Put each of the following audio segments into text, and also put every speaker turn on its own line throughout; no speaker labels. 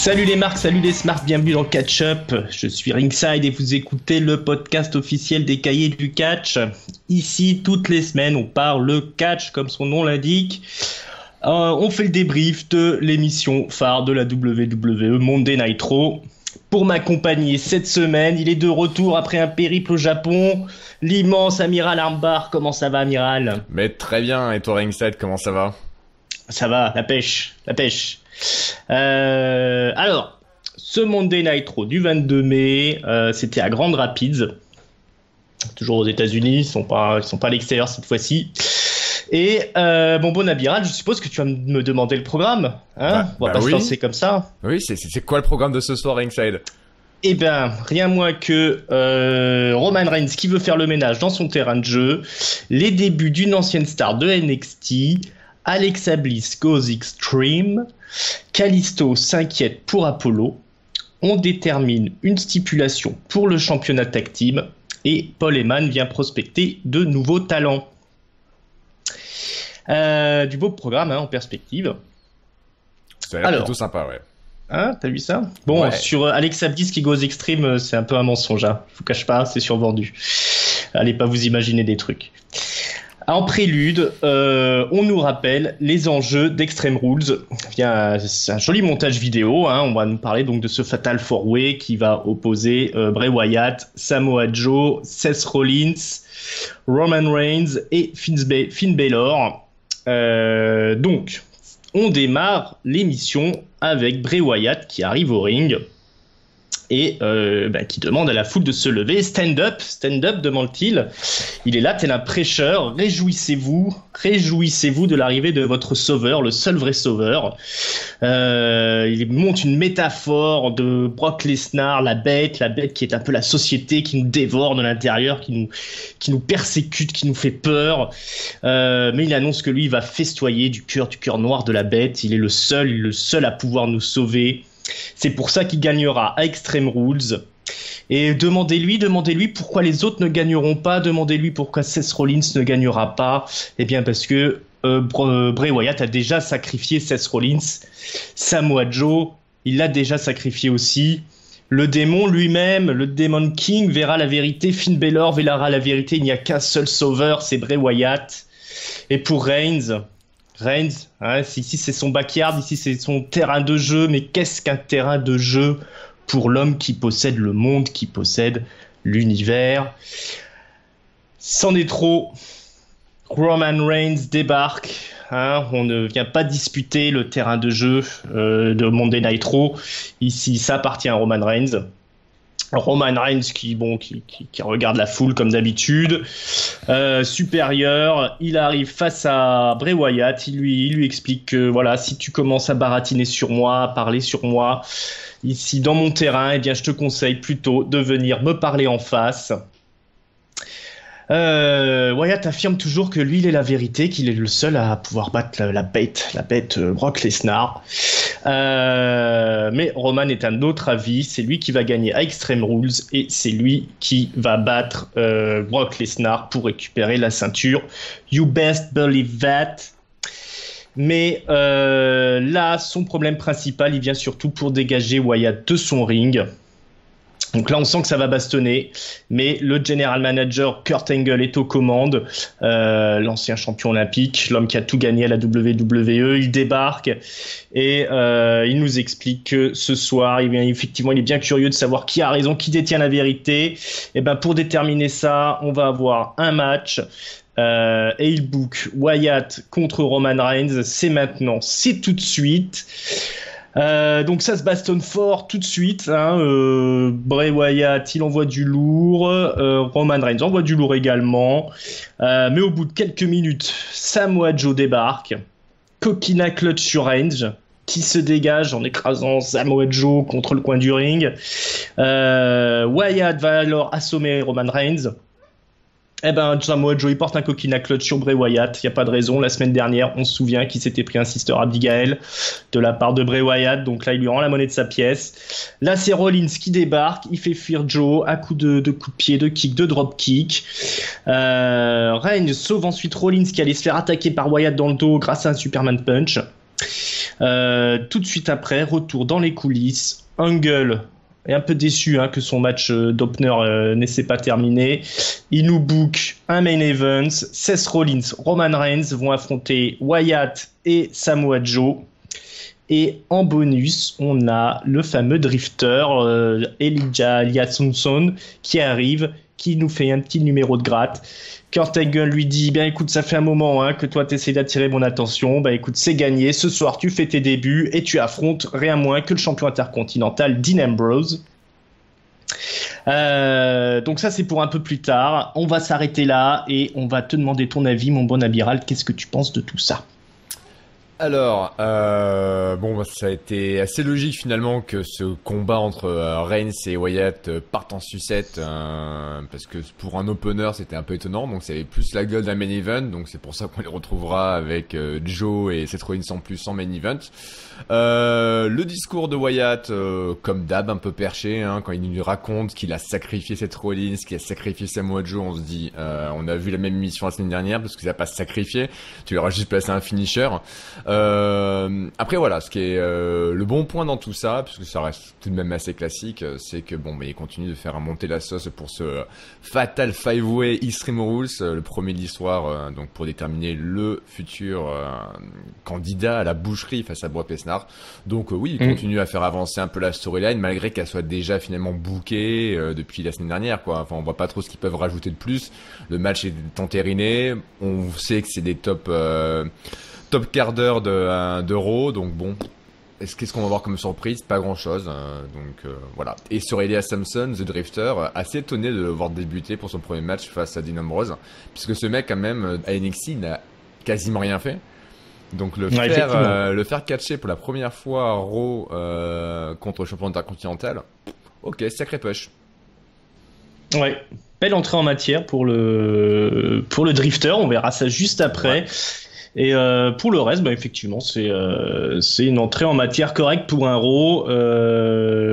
Salut les marques, salut les smarts, bienvenue dans Catch Up. Je suis Ringside et vous écoutez le podcast officiel des cahiers du catch. Ici, toutes les semaines, on parle catch comme son nom l'indique. On fait le débrief de l'émission phare de la WWE, Monday Night Raw. Pour m'accompagner cette semaine, il est de retour après un périple au Japon. L'immense Amiral Armbar. Comment ça va, Amiral ?
Mais très bien, et toi Ringside, comment ça va ?
Ça va, la pêche. Alors, ce Monday Night Raw du 22 mai, c'était à Grand Rapids, toujours aux États-Unis, ils sont pas à l'extérieur cette fois-ci. Et bon Amiral, je suppose que tu vas me demander le programme, hein ? On va pas se lancer comme ça.
Oui, c'est quoi le programme de ce soir, Ringside ?
Eh ben, rien moins que Roman Reigns qui veut faire le ménage dans son terrain de jeu, les débuts d'une ancienne star de NXT. Alexa Bliss goes extreme, Kalisto s'inquiète pour Apollo, on détermine une stipulation pour le championnat tag team et Paul Heyman vient prospecter de nouveaux talents. Du beau programme en perspective.
Ça a l'air plutôt sympa, ouais.
Hein, t'as vu ça ? Bon, ouais. Sur Alexa Bliss qui goes extreme, c'est un peu un mensonge, hein. Je vous cache pas, c'est survendu. Allez pas vous imaginer des trucs. En prélude, on nous rappelle les enjeux d'Extreme Rules. C'est un joli montage vidéo. On va nous parler donc de ce Fatal 4-Way qui va opposer Bray Wyatt, Samoa Joe, Seth Rollins, Roman Reigns et Finn Balor. Donc, on démarre l'émission avec Bray Wyatt qui arrive au ring et qui demande à la foule de se lever. Stand up, demande-t-il. Il est là, tel un prêcheur. Réjouissez-vous de l'arrivée de votre sauveur, le seul vrai sauveur. Il monte une métaphore de Brock Lesnar, la bête qui est un peu la société, qui nous dévore de l'intérieur, qui nous persécute, qui nous fait peur. Mais il annonce que lui, il va festoyer du cœur noir de la bête. Il est le seul à pouvoir nous sauver. C'est pour ça qu'il gagnera à Extreme Rules. Et demandez-lui pourquoi les autres ne gagneront pas. Demandez-lui pourquoi Seth Rollins ne gagnera pas. Eh bien parce que Bray Wyatt a déjà sacrifié Seth Rollins. Samoa Joe, il l'a déjà sacrifié aussi. Le démon lui-même, le Demon King, verra la vérité. Finn Balor verra la vérité. Il n'y a qu'un seul sauveur, c'est Bray Wyatt. Et pour Reigns, ici c'est son backyard, ici c'est son terrain de jeu, mais qu'est-ce qu'un terrain de jeu pour l'homme qui possède le monde, qui possède l'univers ? C'en est trop, Roman Reigns débarque, on ne vient pas disputer le terrain de jeu de Monday Night Raw, ici ça appartient à Roman Reigns. Roman Reigns qui regarde la foule comme d'habitude, supérieur, il arrive face à Bray Wyatt, il lui explique que voilà, si tu commences à baratiner sur moi, à parler sur moi, ici dans mon terrain, eh bien je te conseille plutôt de venir me parler en face. Wyatt affirme toujours que lui il est la vérité, qu'il est le seul à pouvoir battre la bête Brock Lesnar. Mais Roman est un autre avis, c'est lui qui va gagner à Extreme Rules et c'est lui qui va battre Brock Lesnar pour récupérer la ceinture. You best believe that. Mais là, son problème principal, il vient surtout pour dégager Wyatt de son ring. Donc là, on sent que ça va bastonner, mais le general manager Kurt Angle est aux commandes, l'ancien champion olympique, l'homme qui a tout gagné à la WWE, il débarque et il nous explique que ce soir, effectivement, il est bien curieux de savoir qui a raison, qui détient la vérité. Et ben pour déterminer ça, on va avoir un match. Et il book Wyatt contre Roman Reigns, c'est maintenant, c'est tout de suite. Donc ça se bastonne fort tout de suite. Bray Wyatt, il envoie du lourd. Roman Reigns envoie du lourd également. Mais au bout de quelques minutes, Samoa Joe débarque. Coquina clutch sur Reigns, qui se dégage en écrasant Samoa Joe contre le coin du ring. Wyatt va alors assommer Roman Reigns. Eh ben, Samoa Joe, il porte un coquina clutch sur Bray Wyatt. Il n'y a pas de raison. La semaine dernière, on se souvient qu'il s'était pris un Sister Abigail de la part de Bray Wyatt. Donc là, il lui rend la monnaie de sa pièce. Là, c'est Rollins qui débarque. Il fait fuir Joe à coups de coups de pied, de kick, de drop kick. Reigns sauve ensuite Rollins qui allait se faire attaquer par Wyatt dans le dos grâce à un Superman Punch. Tout de suite après, retour dans les coulisses. Angle est un peu déçu que son match d'opener ne s'est pas terminé. Il nous book un main event. Seth Rollins, Roman Reigns vont affronter Wyatt et Samoa Joe. Et en bonus, on a le fameux drifter Elijah Eliasson qui arrive, qui nous fait un petit numéro de gratte. Kurt Angle lui dit, écoute, ça fait un moment que toi t'essaies d'attirer mon attention, écoute, c'est gagné, ce soir tu fais tes débuts et tu affrontes rien moins que le champion intercontinental Dean Ambrose. Donc ça c'est pour un peu plus tard, on va s'arrêter là et on va te demander ton avis, mon bon Amiral, qu'est-ce que tu penses de tout ça ?
Alors, ça a été assez logique finalement que ce combat entre Reigns et Wyatt parte en sucette, parce que pour un opener c'était un peu étonnant, donc ça avait plus la gueule d'un main event, donc c'est pour ça qu'on les retrouvera avec Joe et Seth Rollins en plus en main event. Le discours de Wyatt, comme d'hab, un peu perché, quand il nous raconte qu'il a sacrifié Seth Rollins, qu'il a sacrifié Samoa Joe, on se dit, on a vu la même mission la semaine dernière, parce qu'il a pas sacrifié, tu lui auras juste placé un finisher. Après voilà, ce qui est le bon point dans tout ça, puisque ça reste tout de même assez classique, c'est que il continue de faire monter la sauce pour ce Fatal 5-Way Extreme Rules, le premier de l'histoire, donc pour déterminer le futur candidat à la boucherie face à Brock Lesnar. Donc oui, il continue à faire avancer un peu la storyline malgré qu'elle soit déjà finalement bookée depuis la semaine dernière, quoi. Enfin, on voit pas trop ce qu'ils peuvent rajouter de plus. Le match est entériné, on sait que c'est des top quart d'heure de Raw, donc bon, qu'est-ce qu'on va voir comme surprise? Pas grand chose, voilà. Et sur Elias Samson, The Drifter, assez étonné de le voir débuter pour son premier match face à Dean Ambrose, puisque ce mec quand même à NXT n'a quasiment rien fait. Donc le faire catcher pour la première fois à Raw contre le champion intercontinental, ok, sacré push.
Ouais, belle entrée en matière pour le Drifter, on verra ça juste après. Ouais. Et pour le reste, effectivement, c'est une entrée en matière correcte pour un Raw.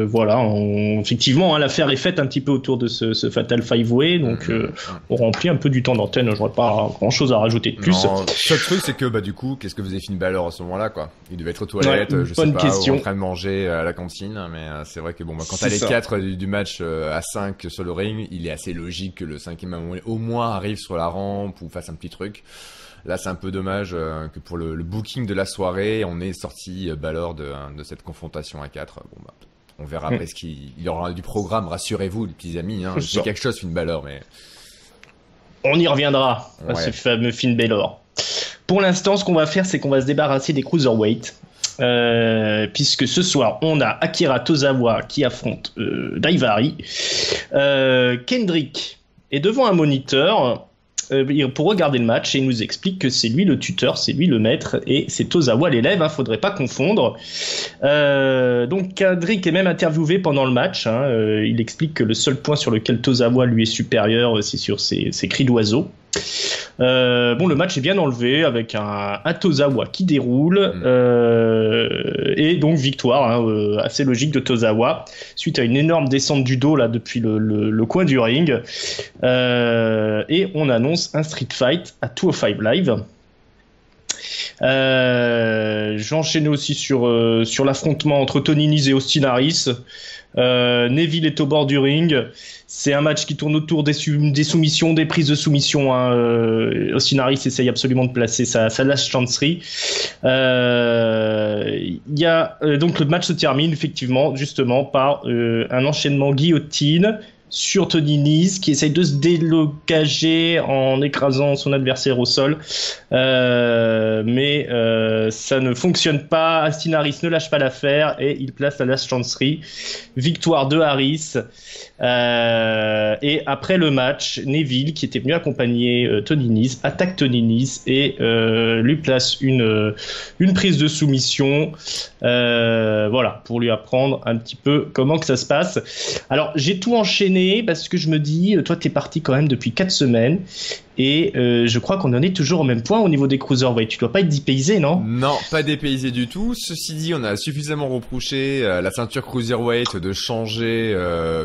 Voilà, effectivement, l'affaire est faite un petit peu autour de ce Fatal 5-Way, donc on remplit un peu du temps d'antenne. J'aurais pas grand-chose à rajouter de plus.
Non, le truc, c'est que du coup, qu'est-ce que faisait Finn Balor à ce moment-là, quoi? Il devait être aux toilettes, je sais pas, ou en train de manger à la cantine, mais c'est vrai que quand t'as les 4 du match à 5 sur le ring, il est assez logique que le 5e au moins arrive sur la rampe ou fasse un petit truc. Là, c'est un peu dommage que pour le booking de la soirée, on ait sorti Balor de cette confrontation à 4. On verra après ce qu'il y aura du programme. Rassurez-vous, les petits amis. C'est quelque chose, Finn Balor, mais
on y reviendra à ce fameux Finn Balor. Pour l'instant, ce qu'on va faire, c'est qu'on va se débarrasser des cruiserweight, puisque ce soir, on a Akira Tozawa qui affronte Daivari. Kendrick est devant un moniteur pour regarder le match et il nous explique que c'est lui le tuteur, c'est lui le maître et c'est Tozawa l'élève, faudrait pas confondre. Donc Kendrick est même interviewé pendant le match, il explique que le seul point sur lequel Tozawa lui est supérieur, c'est sur ses cris d'oiseau. Le match est bien enlevé avec un Tozawa qui déroule et donc victoire assez logique de Tozawa suite à une énorme descente du dos là depuis le coin du ring, et on annonce un street fight à 205 Live. J'ai enchaîné aussi sur l'affrontement entre Tony Nese et Austin Harris. Neville est au bord du ring. C'est un match qui tourne autour des soumissions, des prises de soumission. Austin Harris essaye absolument de placer sa last chancery. Donc le match se termine effectivement justement par un enchaînement guillotine sur Tony Nese qui essaye de se délocager en écrasant son adversaire au sol, mais ça ne fonctionne pas. Austin Harris ne lâche pas l'affaire et il place la last chancery. Victoire de Harris, et après le match, Neville qui était venu accompagner Tony Nese attaque Tony Nese et lui place une prise de soumission, voilà, pour lui apprendre un petit peu comment que ça se passe. Alors j'ai tout enchaîné parce que je me dis, toi t'es parti quand même depuis 4 semaines Et je crois qu'on en est toujours au même point au niveau des cruiserweight. Tu dois pas être dépaysé, non?
Non, pas dépaysé du tout. Ceci dit, on a suffisamment reproché à la ceinture cruiserweight de changer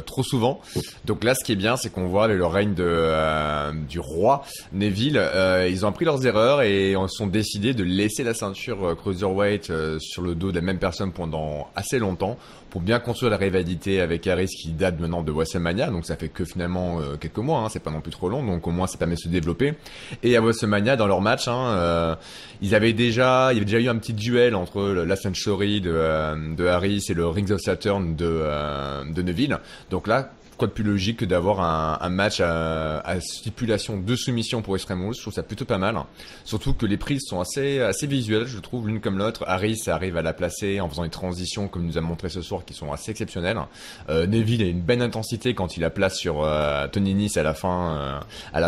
trop souvent. Donc là, ce qui est bien, c'est qu'on voit le règne du roi Neville. Ils ont appris leurs erreurs et on sont décidés de laisser la ceinture cruiserweight sur le dos de la même personne pendant assez longtemps pour bien construire la rivalité avec Harris qui date maintenant de WrestleMania. Donc ça fait que finalement quelques mois, hein, c'est pas non plus trop long. Donc au moins ça permet de se développer. Et à WrestleMania, dans leur match, il y avait déjà eu un petit duel entre la Century de Harris et le Rings of Saturn de Neville. Donc là, quoi de plus logique que d'avoir un match à stipulation de soumission pour Extreme Rules. Je trouve ça plutôt pas mal. Surtout que les prises sont assez visuelles, je trouve, l'une comme l'autre. Harris arrive à la placer en faisant des transitions, comme il nous a montré ce soir, qui sont assez exceptionnelles. Neville a une belle intensité quand il la place sur Tony Nese à la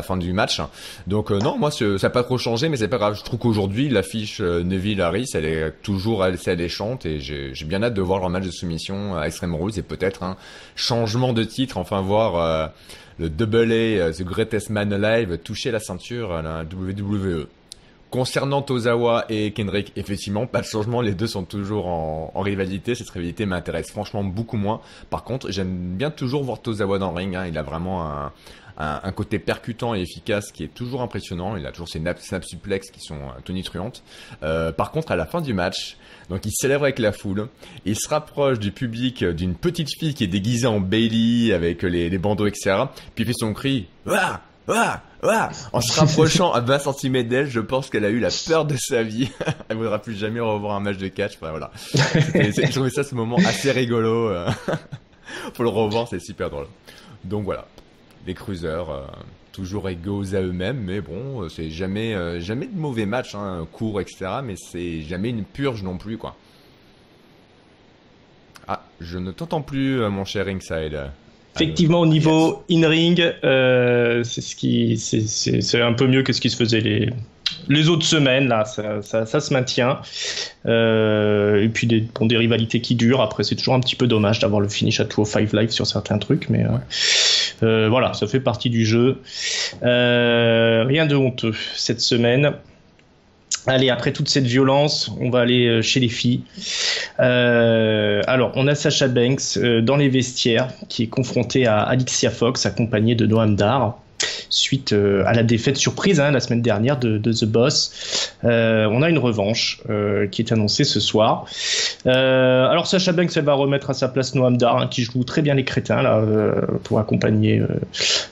fin du match. Donc non, moi ça n'a pas trop changé, mais c'est pas grave. Je trouve qu'aujourd'hui l'affiche Neville-Harris, elle est toujours assez alléchante et j'ai bien hâte de voir leur match de soumission à Extreme Rules et peut-être un changement de titre. Enfin voir le Double A, The Greatest Man Alive, toucher la ceinture à la WWE. Concernant Tozawa et Kendrick, effectivement, pas de changement, les deux sont toujours en rivalité. Cette rivalité m'intéresse franchement beaucoup moins. Par contre, j'aime bien toujours voir Tozawa dans le ring, hein. Il a vraiment un côté percutant et efficace qui est toujours impressionnant. Il a toujours ses snap suplex qui sont tonitruantes. Par contre, à la fin du match, donc il célèbre avec la foule, il se rapproche du public d'une petite fille qui est déguisée en Bayley avec les bandeaux, etc. Puis il fait son cri « Wah Wah Wah !» En se rapprochant à 20 cm d'elle, je pense qu'elle a eu la peur de sa vie. Elle voudra plus jamais revoir un match de catch. Enfin, voilà. Je trouvais ça ce moment assez rigolo. Faut le revoir, c'est super drôle. Donc voilà, les cruisers... toujours égaux à eux-mêmes, mais bon, c'est jamais de mauvais matchs, hein, courts, etc. Mais c'est jamais une purge non plus, quoi. Ah, je ne t'entends plus, mon cher Ringside.
Effectivement, au niveau in-ring, c'est un peu mieux que ce qui se faisait les autres semaines. Là, ça se maintient. Et puis des rivalités qui durent. Après, c'est toujours un petit peu dommage d'avoir le finish à 205 Live sur certains trucs, mais voilà, ça fait partie du jeu. Rien de honteux cette semaine. Allez, après toute cette violence, on va aller chez les filles. Alors, on a Sasha Banks dans les vestiaires qui est confrontée à Alicia Fox, accompagnée de Noam Dar, suite à la défaite surprise la semaine dernière de The Boss. On a une revanche qui est annoncée ce soir. Alors Sasha Banks, elle va remettre à sa place Noam Dar, qui joue très bien les crétins là, pour accompagner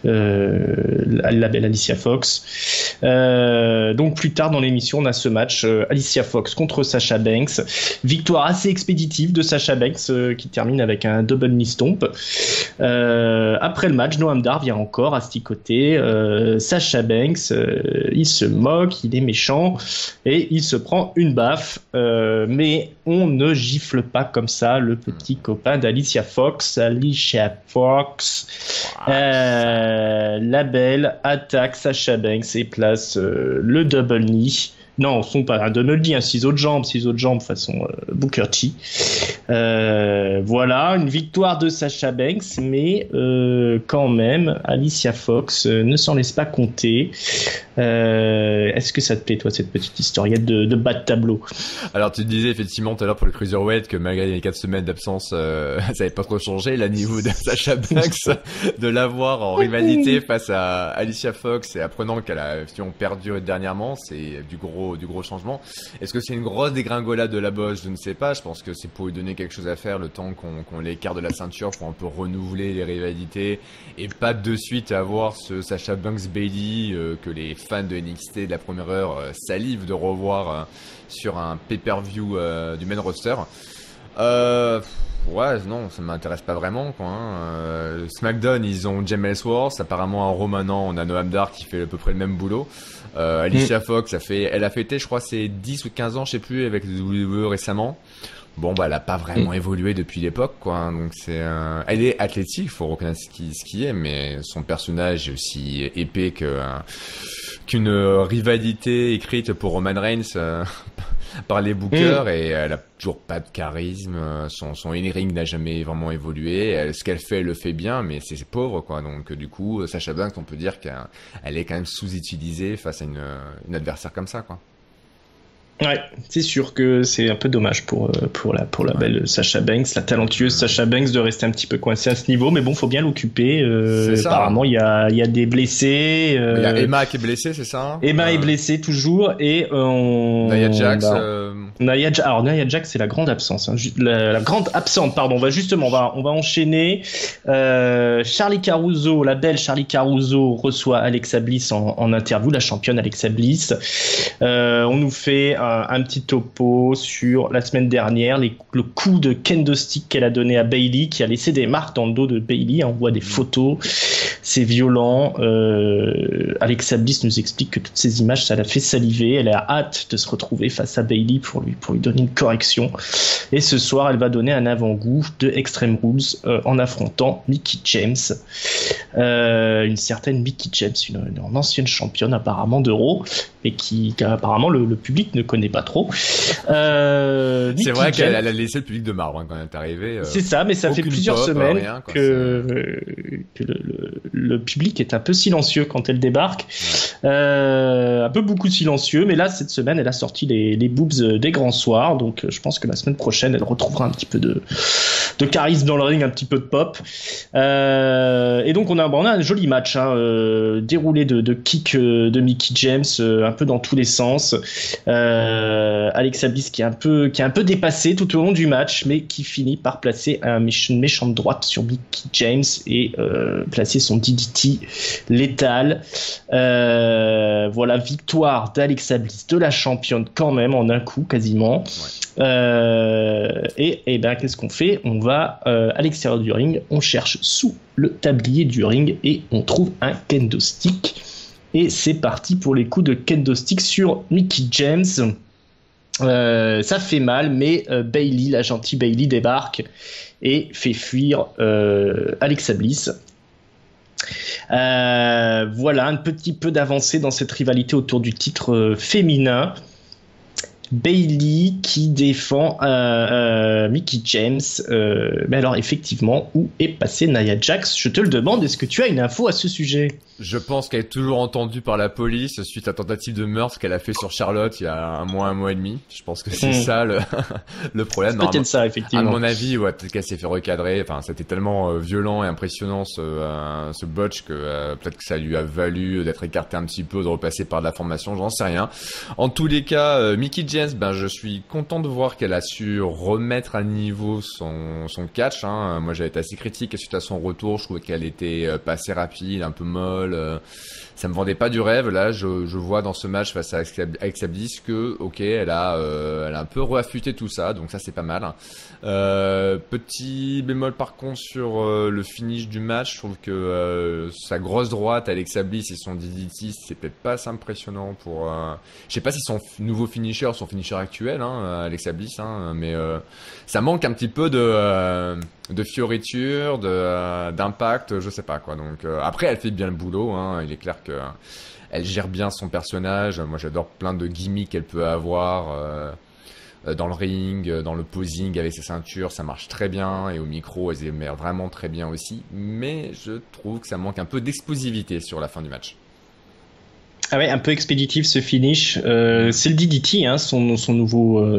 la belle Alicia Fox. Donc plus tard dans l'émission, on a ce match Alicia Fox contre Sasha Banks. Victoire assez expéditive de Sasha Banks qui termine avec un double knee stomp. Après le match, Noam Dar vient encore asticoter Sasha Banks, il se moque, il est méchant et il se prend une baffe, mais on ne gifle pas comme ça le petit copain d'Alicia Fox. La belle attaque Sasha Banks et place le double knee. Non, ce sont pas un double knee, un ciseau de jambe façon Booker T. Voilà, une victoire de Sasha Banks, mais quand même, Alicia Fox ne s'en laisse pas compter. Est-ce que ça te plaît, toi, cette petite historiette de bas de tableau?
Alors, tu disais effectivement tout à l'heure pour le Cruiserweight que malgré les 4 semaines d'absence, ça n'avait pas trop changé. Là, niveau de Sasha Banks, de l'avoir en rivalité face à Alicia Fox et apprenant qu'elle a perdu dernièrement, c'est du gros changement. Est-ce que c'est une grosse dégringolade de la bosse? Je ne sais pas. Je pense que c'est pour lui donner quelque chose à faire le temps qu'on l'écarte de la ceinture pour un peu renouveler les rivalités et pas de suite avoir ce Sasha Banks Bayley que les fans de NXT de la première heure salivent de revoir sur un pay-per-view du main roster. Ouais, non, ça m'intéresse pas vraiment, quoi. SmackDown, ils ont James Ellsworth. Apparemment, en Raw maintenant, on a Noam Dar qui fait à peu près le même boulot. Alicia Fox, elle a fêté, je crois, ses 10 ou 15 ans, je sais plus, avec le WWE récemment. Bon, bah, elle a pas vraiment évolué depuis l'époque, quoi. Donc elle est athlétique, faut reconnaître ce qui est, mais son personnage est aussi épais qu'une rivalité écrite pour Roman Reigns. par les bookers et elle a toujours pas de charisme. Son in-ring n'a jamais vraiment évolué. Ce qu'elle fait, elle le fait bien, mais c'est pauvre, quoi. Donc, du coup, Sasha Banks, on peut dire qu'elle est quand même sous-utilisée face à une adversaire comme ça, quoi.
Ouais, c'est sûr que c'est un peu dommage pour la belle Sasha Banks, la talentueuse Sasha Banks, de rester un petit peu coincée à ce niveau, mais bon, faut bien l'occuper.
C'est ça.
Apparemment, il y a des blessés.
Il y a Emma qui est blessée, c'est ça?
Emma est blessée toujours, et
Nia Jax.
Alors Nia Jax, c'est la grande absence, hein. La grande absente, pardon. On va enchaîner. Charly Caruso, la belle Charly Caruso reçoit Alexa Bliss en interview, la championne Alexa Bliss. On nous fait un petit topo sur la semaine dernière, le coup de kendo stick qu'elle a donné à Bayley, qui a laissé des marques dans le dos de Bayley. On voit des photos, c'est violent. Alexa Bliss nous explique que toutes ces images, ça l'a fait saliver. Elle a hâte de se retrouver face à Bayley pour lui donner une correction. Et ce soir, elle va donner un avant-goût de Extreme Rules en affrontant Mickie James, une certaine Mickie James, une ancienne championne apparemment de Raw, et qu'apparemment le public ne connaît pas trop.
C'est vrai qu'elle a laissé le public de marbre, hein, quand elle est arrivée.
C'est ça, mais ça fait plusieurs semaines que le public est un peu silencieux quand elle débarque. Ouais. Un peu beaucoup silencieux, mais là, cette semaine, elle a sorti les boobs des grands soirs, donc je pense que la semaine prochaine, elle retrouvera un petit peu de charisme dans le ring, un petit peu de pop. Et donc, on a un joli match, hein, déroulé de kick de Mickie James, un peu dans tous les sens. Alexa Bliss qui est un peu dépassée tout au long du match, mais qui finit par placer une méchante droite sur Mickie James et placer son DDT létal. Voilà, victoire d'Alexa Bliss, de la championne quand même, en un coup quasiment. Ouais. Et ben, qu'est-ce qu'on fait? On va à l'extérieur du ring, on cherche sous le tablier du ring et on trouve un kendo stick. Et c'est parti pour les coups de kendo stick sur Mickie James. Ça fait mal, mais Bayley, la gentille Bayley, débarque et fait fuir Alexa Bliss. Voilà, un petit peu d'avancée dans cette rivalité autour du titre féminin. Bayley qui défend Mickie James. Mais alors, effectivement, où est passée Nia Jax? Je te le demande, est-ce que tu as une info à ce sujet?
Je pense qu'elle est toujours entendue par la police suite à la tentative de meurtre qu'elle a fait sur Charlotte il y a un mois et demi. Je pense que c'est ça le problème.
C'est peut-être ça, effectivement.
À mon avis, ouais, peut-être qu'elle s'est fait recadrer. Enfin, c'était tellement violent et impressionnant ce botch que peut-être que ça lui a valu d'être écarté un petit peu, de repasser par de la formation, j'en sais rien. En tous les cas, Mickie James, je suis content de voir qu'elle a su remettre à niveau son catch, hein. Moi, j'avais été assez critique suite à son retour. Je trouvais qu'elle était pas assez rapide, un peu molle. Ça me vendait pas du rêve. Là, je vois dans ce match face à Alexa Bliss que, ok, elle a un peu reaffûté tout ça, donc ça c'est pas mal. Petit bémol par contre sur le finish du match, je trouve que sa grosse droite Alexa Bliss et son DDT, c'est peut-être pas assez impressionnant pour. Je sais pas si son nouveau finisher, son finisher actuel, hein, Alexa Bliss, hein, mais ça manque un petit peu de fioriture, d'impact, je sais pas quoi. Donc après, elle fait bien le boulot, hein. Il est clair que elle gère bien son personnage. Moi, j'adore plein de gimmicks qu'elle peut avoir dans le ring, dans le posing avec ses ceintures, ça marche très bien. Et au micro, elle émère vraiment très bien aussi. Mais je trouve que ça manque un peu d'explosivité sur la fin du match.
Ah ouais, un peu expéditif ce finish. C'est le DDT, hein, son nouveau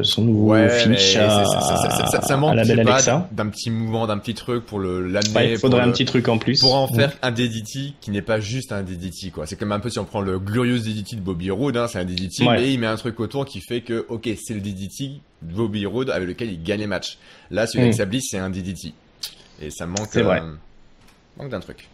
finish
ça manque,
à la belle Alexa.
D'un petit mouvement, d'un petit truc pour l'amener.
Ouais, il faudrait un petit truc en plus.
Pour en faire un DDT qui n'est pas juste un DDT, quoi. C'est comme un peu si on prend le glorieux DDT de Bobby Roode, hein, c'est un DDT, mais il met un truc autour qui fait que, ok, c'est le DDT de Bobby Roode avec lequel il gagne les matchs. Là, celui avec sa Bliss, c'est un DDT. Et ça manque, manque d'un truc.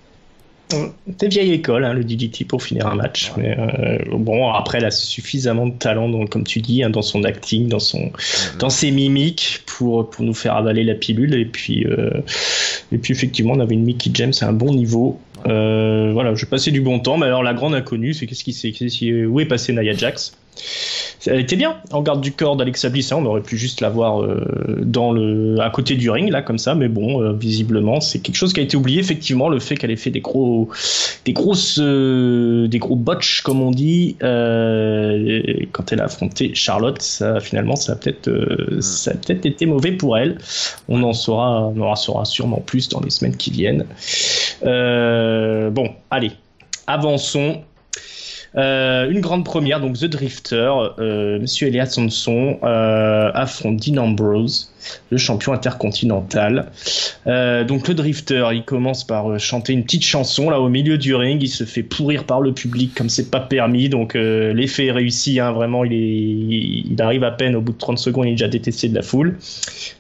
T'es vieille école, hein, le DDT pour finir un match. Ouais. Mais bon, après, elle a suffisamment de talent, comme tu dis, hein, dans son acting, dans ses mimiques pour nous faire avaler la pilule. Et puis effectivement, on avait une Mickie James à un bon niveau. Voilà, j'ai passé du bon temps. Mais alors, la grande inconnue, c'est où est passée Nia Jax? Elle était bien en garde du corps d'Alexa Bliss, hein, on aurait pu juste l'avoir à côté du ring là comme ça, mais bon, visiblement c'est quelque chose qui a été oublié, effectivement, le fait qu'elle ait fait des gros botches comme on dit quand elle a affronté Charlotte, ça a peut-être été mauvais pour elle. On en saura sûrement plus dans les semaines qui viennent. Bon, allez, avançons. Une grande première, donc The Drifter, Monsieur Elias Samson affronte Dean Ambrose, le champion intercontinental. Donc le Drifter, il commence par chanter une petite chanson là au milieu du ring, il se fait pourrir par le public comme c'est pas permis, donc l'effet est réussi, hein, vraiment il arrive à peine au bout de 30 secondes, il est déjà détesté de la foule.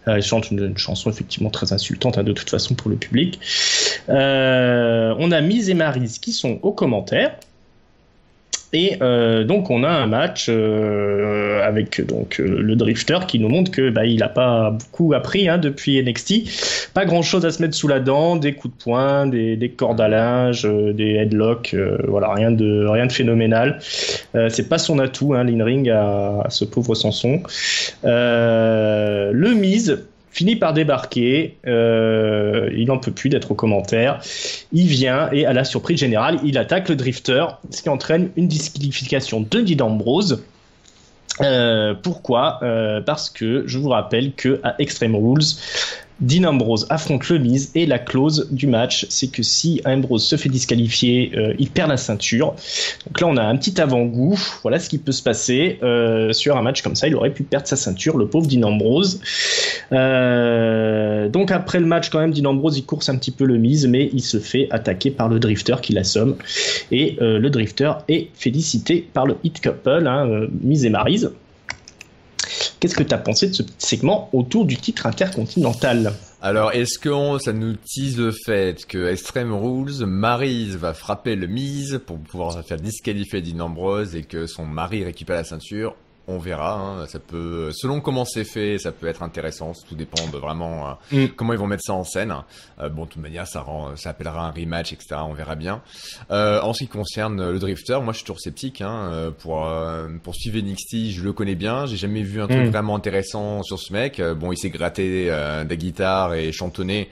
Il chante une chanson effectivement très insultante, hein, de toute façon pour le public. On a Miz et Maryse qui sont aux commentaires. Et donc on a un match avec donc le Drifter qui nous montre que il a pas beaucoup appris, hein, depuis NXT, pas grand chose à se mettre sous la dent, des coups de poing, des cordes à linge, des headlocks, voilà, rien de phénoménal. C'est pas son atout, hein, l'in-ring à ce pauvre Samson. Le Miz finit par débarquer, il n'en peut plus d'être aux commentaires, il vient et à la surprise générale, il attaque le Drifter, ce qui entraîne une disqualification de Dean Ambrose. Pourquoi ? Parce que je vous rappelle que à Extreme Rules, Dean Ambrose affronte le Miz et la clause du match, c'est que si Ambrose se fait disqualifier, il perd la ceinture. Donc là, on a un petit avant-goût. Voilà ce qui peut se passer sur un match comme ça. Il aurait pu perdre sa ceinture, le pauvre Dean Ambrose. Donc après le match, quand même, Dean Ambrose, il course un petit peu le Miz, mais il se fait attaquer par le Drifter qui l'assomme. Et le Drifter est félicité par le Hit Couple, hein, Miz et Maryse. Qu'est-ce que tu as pensé de ce petit segment autour du titre intercontinental ?
Alors, est-ce que ça nous tease le fait que Extreme Rules, Maryse va frapper le Miz pour pouvoir faire disqualifier Dean Ambrose et que son mari récupère la ceinture ? On verra, hein. Ça peut, selon comment c'est fait, ça peut être intéressant. Tout dépend de vraiment comment ils vont mettre ça en scène. Bon, de toute manière, ça appellera un rematch, etc. On verra bien. En ce qui concerne le Drifter, moi, je suis toujours sceptique. Hein, pour suivre NXT, je le connais bien. J'ai jamais vu un truc vraiment intéressant sur ce mec. Bon, il s'est gratté de la guitare et chantonné.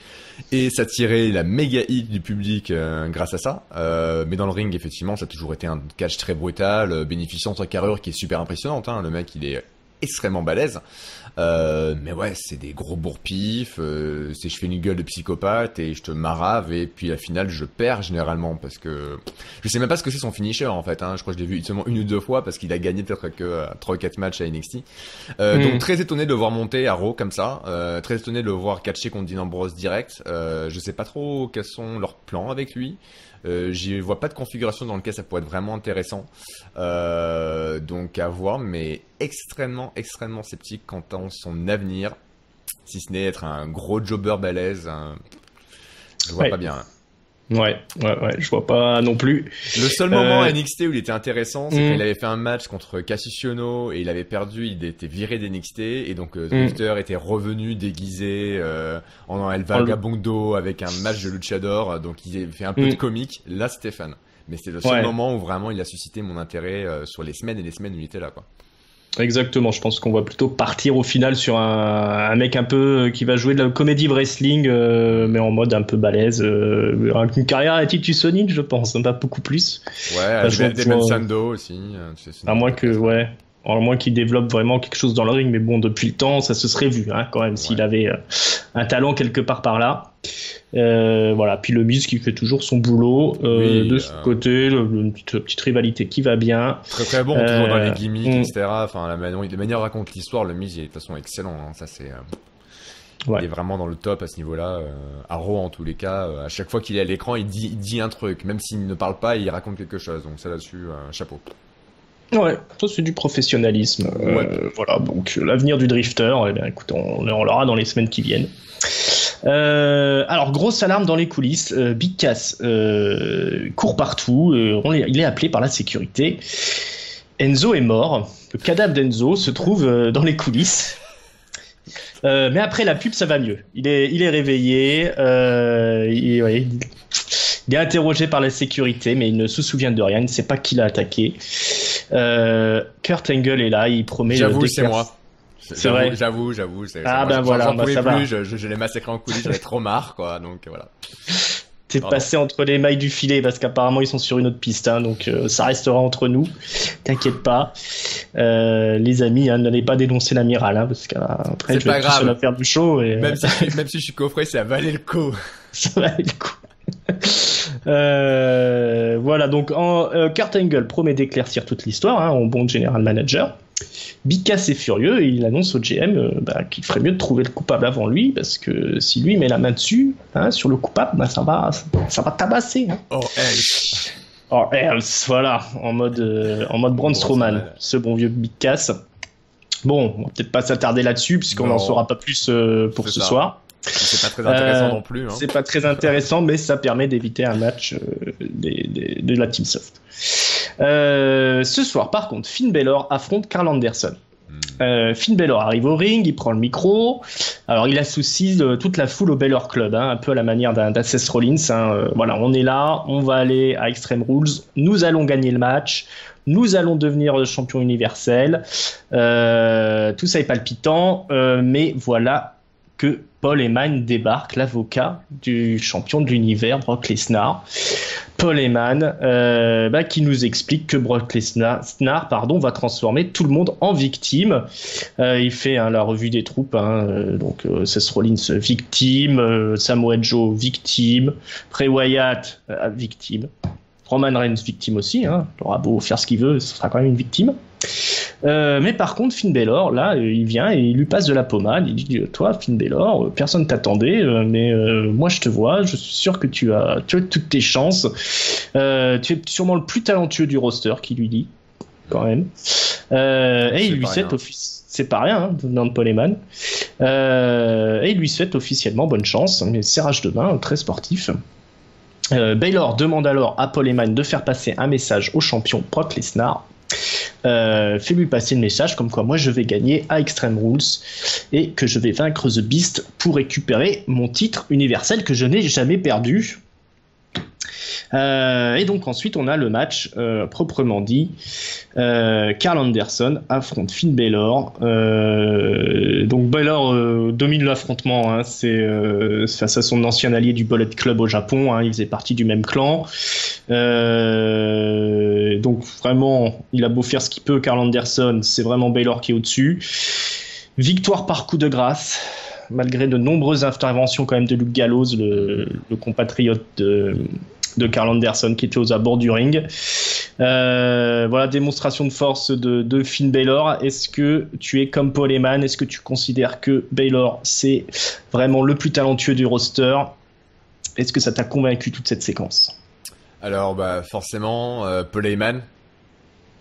Et ça tirait la méga hit du public grâce à ça. Mais dans le ring, effectivement, ça a toujours été un catch très brutal, bénéficiant de sa carrure qui est super impressionnante. Hein. Le mec, il est extrêmement balèze. Mais ouais, c'est des gros bourre-pifs. Je fais une gueule de psychopathe et je te marave. Et puis à la finale, je perds généralement parce que je sais même pas ce que c'est son finisher en fait. Hein. Je crois que je l'ai vu seulement une ou deux fois parce qu'il a gagné peut-être que 3 ou 4 matchs à NXT. Donc très étonné de le voir monter à Raw comme ça. Très étonné de le voir catcher contre Dean Ambrose direct. Je sais pas trop quels sont leurs plans avec lui. J'y vois pas de configuration dans lequel ça pourrait être vraiment intéressant. Donc à voir, mais extrêmement sceptique quant à son avenir, si ce n'est être un gros jobber balèze. Je vois pas bien.
Ouais, je vois pas non plus.
Le seul moment à NXT où il était intéressant, c'est quand il avait fait un match contre Cassius Ohno et il avait perdu, il était viré d'NXT et donc Drifter était revenu déguisé en El Vagabundo avec un match de luchador, donc il avait fait un peu de comique. Là, c'était fun. Mais c'était le seul moment où vraiment il a suscité mon intérêt sur les semaines et les semaines où il était là, quoi.
Exactement, je pense qu'on va plutôt partir au final sur un mec un peu qui va jouer de la comédie wrestling, mais en mode un peu balèze, une carrière à Titus Sonic, je pense, pas beaucoup plus.
Ouais, Damon Sandow aussi.
À moins qu'il développe vraiment quelque chose dans le ring, mais bon, depuis le temps, ça se serait vu, hein, quand même, s'il avait un talent quelque part par là. Voilà, puis le Miz qui fait toujours son boulot de ce côté, une petite rivalité qui va bien.
Très bon, toujours dans les gimmicks, etc. Enfin, la manière raconte l'histoire, le Miz il est de toute façon excellent. Hein. Ça c'est, il est vraiment dans le top à ce niveau-là. À Raw en tous les cas, à chaque fois qu'il est à l'écran, il dit un truc, même s'il ne parle pas, il raconte quelque chose. Donc ça là-dessus, chapeau.
Ouais, ça c'est du professionnalisme. Voilà, donc l'avenir du Drifter, eh bien, écoute, on l'aura dans les semaines qui viennent. Alors, grosse alarme dans les coulisses. Big Cass court partout. Il est appelé par la sécurité. Enzo est mort. Le cadavre d'Enzo se trouve dans les coulisses. Mais après la pub, ça va mieux. Il est réveillé. Il est interrogé par la sécurité, mais il ne se souvient de rien. Il ne sait pas qui l'a attaqué. Kurt Angle est là, il promet.
J'avoue, c'est moi.
C'est vrai.
J'avoue.
Ah ben voilà,
j'en pouvais
ça
plus,
va.
je l'ai massacré en coulisses, j'avais trop marre, quoi. Donc voilà.
T'es passé entre les mailles du filet parce qu'apparemment ils sont sur une autre piste, hein, donc ça restera entre nous. T'inquiète pas, les amis, hein, n'allez pas dénoncer l'amiral, hein, parce qu'après je vais tout seul à faire du show. Et,
même si je suis coffré, ça valait le coup.
Ça valait le coup. Voilà, donc Kurt Angle promet d'éclaircir toute l'histoire, hein, en bon general manager. Big Cass est furieux et il annonce au GM qu'il ferait mieux de trouver le coupable avant lui, parce que si lui met la main dessus, hein, sur le coupable, ça va tabasser. Hein. Or else, voilà, en mode Braun Strowman, ce bon vieux Big Cass. Bon, on va peut-être pas s'attarder là-dessus, puisqu'on n'en saura pas plus pour ce soir.
C'est pas très intéressant non plus. Hein.
C'est pas très intéressant, mais ça permet d'éviter un match de la Team Soft. Ce soir, par contre, Finn Balor affronte Karl Anderson. Finn Balor arrive au ring, il prend le micro. Alors, il associe toute la foule au Balor Club, hein, un peu à la manière d'un Seth Rollins. Hein. Voilà, on est là, on va aller à Extreme Rules, nous allons gagner le match. Nous allons devenir champion universel. Tout ça est palpitant, mais voilà que Paul Heyman débarque, l'avocat du champion de l'univers, Brock Lesnar. Paul Heyman, qui nous explique que Brock Lesnar va transformer tout le monde en victime. Il fait la revue des troupes, donc Seth Rollins victime, Samoa Joe victime, Bray Wyatt victime, Roman Reigns victime aussi, hein. Il aura beau faire ce qu'il veut, ce sera quand même une victime. Mais par contre, Finn Balor, là, il vient et il lui passe de la pommade. Il dit, toi, Finn Balor, personne t'attendait, mais moi je te vois, je suis sûr que tu as toutes tes chances. Tu es sûrement le plus talentueux du roster, qui lui dit, quand même. Et il lui souhaite c'est pas rien, hein, dans Paul Heyman. Et il lui souhaite officiellement bonne chance, mais serrage de main, très sportif. Balor demande alors à Paul Heyman de faire passer un message au champion Brock Lesnar. Fais-lui passer le message comme quoi moi je vais gagner à Extreme Rules et que je vais vaincre The Beast pour récupérer mon titre universel que je n'ai jamais perdu. Et donc ensuite on a le match proprement dit. Karl Anderson affronte Finn Balor. Donc Balor domine l'affrontement, hein, c'est face à son ancien allié du Bullet Club au Japon, hein, il faisait partie du même clan. Donc vraiment il a beau faire ce qu'il peut, Karl Anderson, c'est vraiment Balor qui est au-dessus. Victoire par coup de grâce, malgré de nombreuses interventions quand même de Luke Gallows, le compatriote de Karl Anderson qui était aux abords du ring. Voilà, démonstration de force de Finn Balor. Est-ce que tu es comme Paul Heyman? Est-ce que tu considères que Balor c'est vraiment le plus talentueux du roster? Est-ce que ça t'a convaincu toute cette séquence?
Alors forcément Paul Heyman.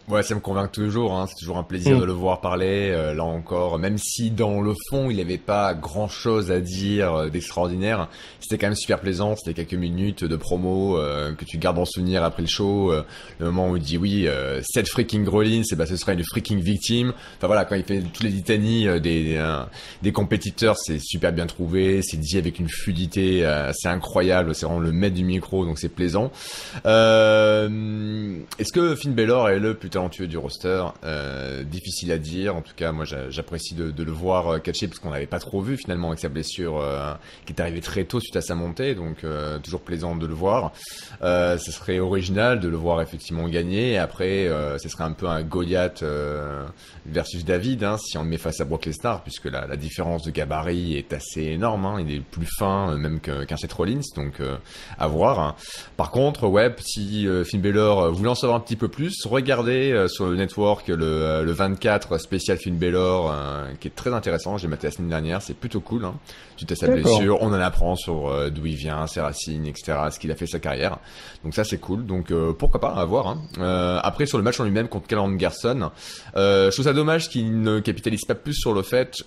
Ouais, ça me convainc toujours, hein. C'est toujours un plaisir de le voir parler, là encore, même si dans le fond, il n'avait pas grand chose à dire d'extraordinaire, c'était quand même super plaisant, c'était quelques minutes de promo que tu gardes en souvenir après le show, le moment où il dit oui, Seth freaking Rollins, et ce sera une freaking victime. Enfin voilà, quand il fait toutes les litanies des compétiteurs, c'est super bien trouvé, c'est dit avec une fluidité assez incroyable, c'est vraiment le maître du micro, donc c'est plaisant. Est-ce que Finn Balor est le plus talentueux du roster? Difficile à dire. En tout cas, moi, j'apprécie de le voir catcher parce qu'on n'avait pas trop vu finalement avec sa blessure qui est arrivée très tôt suite à sa montée. Donc, toujours plaisant de le voir. Ce serait original de le voir effectivement gagner. Et après, ce serait un peu un Goliath versus David, hein, si on le met face à Brock Lesnar, puisque la différence de gabarit est assez énorme. Hein, il est plus fin même qu'un Seth Rollins. Donc, à voir. Hein. Par contre, ouais, si Finn Balor voulait en savoir un petit peu plus, regardez sur le network le 24 spécial Finn Balor qui est très intéressant. J'ai maté la semaine dernière, c'est plutôt cool. Hein. Suite à sa blessure, on en apprend sur d'où il vient, ses racines, etc. Ce qu'il a fait sa carrière. Donc ça c'est cool. Donc pourquoi pas, à voir. Hein. Après sur le match en lui-même contre Karl Anderson, je trouve ça dommage qu'ils ne capitalisent pas plus sur le fait,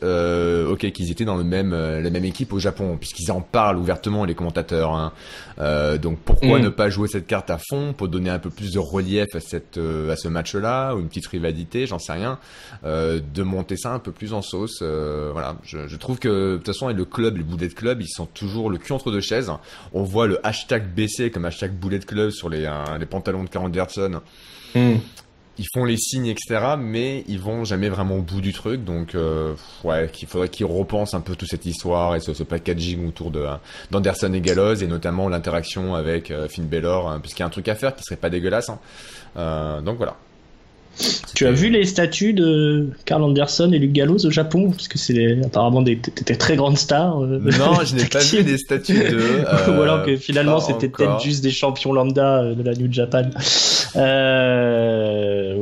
qu'ils étaient dans la même équipe au Japon, puisqu'ils en parlent ouvertement les commentateurs. Hein. Donc pourquoi ne pas jouer cette carte à fond pour donner un peu plus de relief à ce match-là, ou une petite rivalité, j'en sais rien, de monter ça un peu plus en sauce. Voilà, je trouve que de toute façon, le club, les Bullet Club, ils sont toujours le cul entre deux chaises. On voit le hashtag BC comme hashtag Bullet Club sur les pantalons de Karl Anderson. ils font les signes, etc., mais ils vont jamais vraiment au bout du truc. Donc, qu'il faudrait qu'ils repensent un peu toute cette histoire et ce packaging autour d'Anderson et Gallows, et notamment l'interaction avec Finn Balor, hein, puisqu'il y a un truc à faire qui serait pas dégueulasse. Hein. Donc voilà.
Tu as vu les statues de Karl Anderson et Luke Gallows au Japon, parce que c'est apparemment des très grandes stars.
Non, je n'ai pas vu des statues d'eux.
Ou alors que finalement c'était peut-être juste des champions lambda de la New Japan.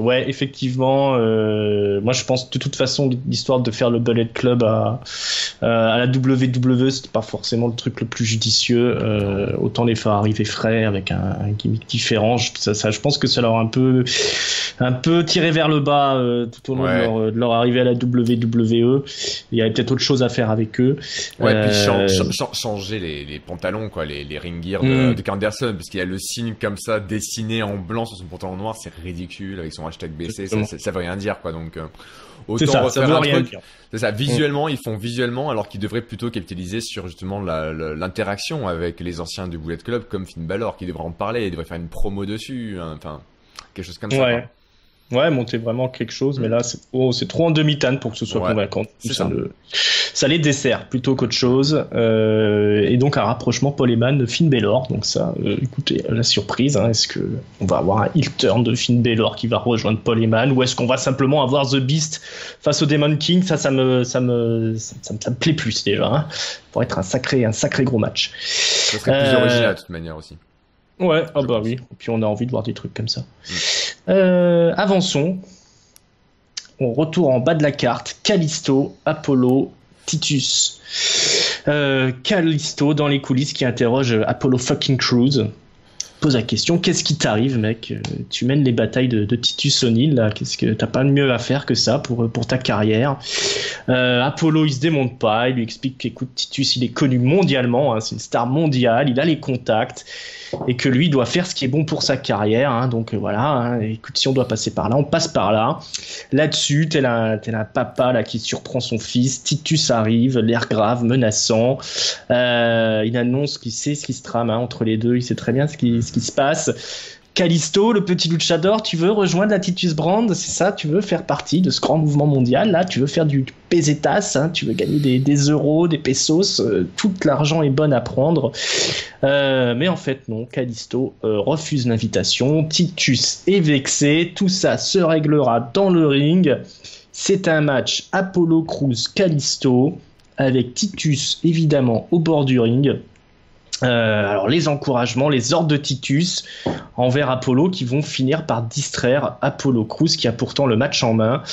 Ouais, effectivement. Moi, je pense de toute façon l'histoire de faire le Bullet Club à la WWE, c'était pas forcément le truc le plus judicieux. Autant les faire arriver frais avec un gimmick différent. Je pense que ça leur a un peu tiré vers le bas tout au long de leur arrivée à la WWE. Il y avait peut-être autre chose à faire avec eux.
Ouais, puis changer les pantalons, quoi, les ring gear de Anderson, parce qu'il y a le signe comme ça dessiné en blanc sur son pantalon noir, c'est ridicule avec son hashtag BC, ça veut rien dire, quoi. Donc autant refaire un truc. C'est ça, visuellement, ils font visuellement, alors qu'ils devraient plutôt capitaliser sur justement l'interaction avec les anciens du Bullet Club, comme Finn Balor, qui devrait en parler, il devrait faire une promo dessus, hein, enfin quelque chose comme ça. Quoi.
Ouais, monter vraiment quelque chose, mais là, c'est trop en demi-teinte pour que ce soit convaincant. Ça les dessert plutôt qu'autre chose. Et donc, un rapprochement Paul Heyman de Finn Balor. Donc ça, écoutez, la surprise, hein, est-ce que on va avoir un heel turn de Finn Balor qui va rejoindre Paul Heyman, ou est-ce qu'on va simplement avoir The Beast face au Demon King? Ça me plaît plus déjà, hein, pour être un sacré gros match.
Ça serait plus original de toute manière aussi.
Ouais, oui. Et puis on a envie de voir des trucs comme ça. Avançons. On retourne en bas de la carte. Kalisto, Apollo, Titus. Kalisto dans les coulisses qui interroge Apollo fucking Crews. Pose la question, qu'est-ce qui t'arrive, mec? Tu mènes les batailles de Titus O'Neil, là. Qu'est-ce que t'as pas de mieux à faire que ça pour ta carrière? Apollo, il se démonte pas. Il lui explique qu'écoute, Titus, il est connu mondialement, hein, c'est une star mondiale, il a les contacts, et que lui doit faire ce qui est bon pour sa carrière, hein, donc voilà, hein, écoute, si on doit passer par là, on passe par là. Là-dessus, tel un papa là qui surprend son fils. Titus arrive, l'air grave, menaçant. Il annonce qu'il sait ce qui se trame, hein, entre les deux, il sait très bien ce qui se passe. Kalisto, le petit luchador, tu veux rejoindre la Titus Brand, c'est ça? Tu veux faire partie de ce grand mouvement mondial là? Tu veux faire du pesetas, hein? Tu veux gagner des euros, des pesos, tout l'argent est bon à prendre. Mais en fait non, Kalisto refuse l'invitation. Titus est vexé, tout ça se réglera dans le ring. C'est un match Apollo Crews Kalisto avec Titus évidemment au bord du ring. Alors les encouragements, les ordres de Titus envers Apollo qui vont finir par distraire Apollo Crews qui a pourtant le match en main.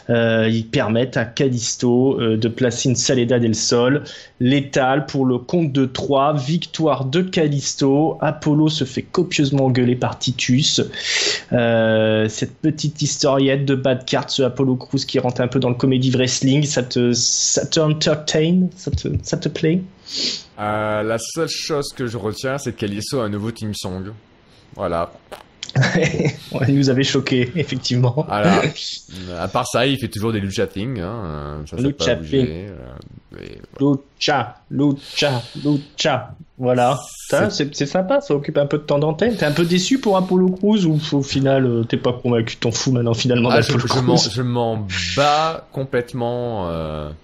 Ils permettent à Kalisto de placer une Salida del Sol létale pour le compte de 3. Victoire de Kalisto. Apollo se fait copieusement engueuler par Titus. Cette petite historiette de bad card, ce Apollo Crews qui rentre un peu dans le comedy wrestling, ça te entertain, ça te plaît?
La seule chose que je retiens, c'est qu'Kalisto a un nouveau team song. Voilà.
Il nous avait choqué, effectivement.
Voilà. À part ça, il fait toujours des lucha things. Hein. Ça
lucha
pas bougé.
Lucha. Voilà. C'est sympa, ça occupe un peu de temps d'antenne. T'es un peu déçu pour Apollo Crews ou au final t'es pas convaincu, t'en fous maintenant finalement d'Apollo Crews?
Je m'en bats complètement.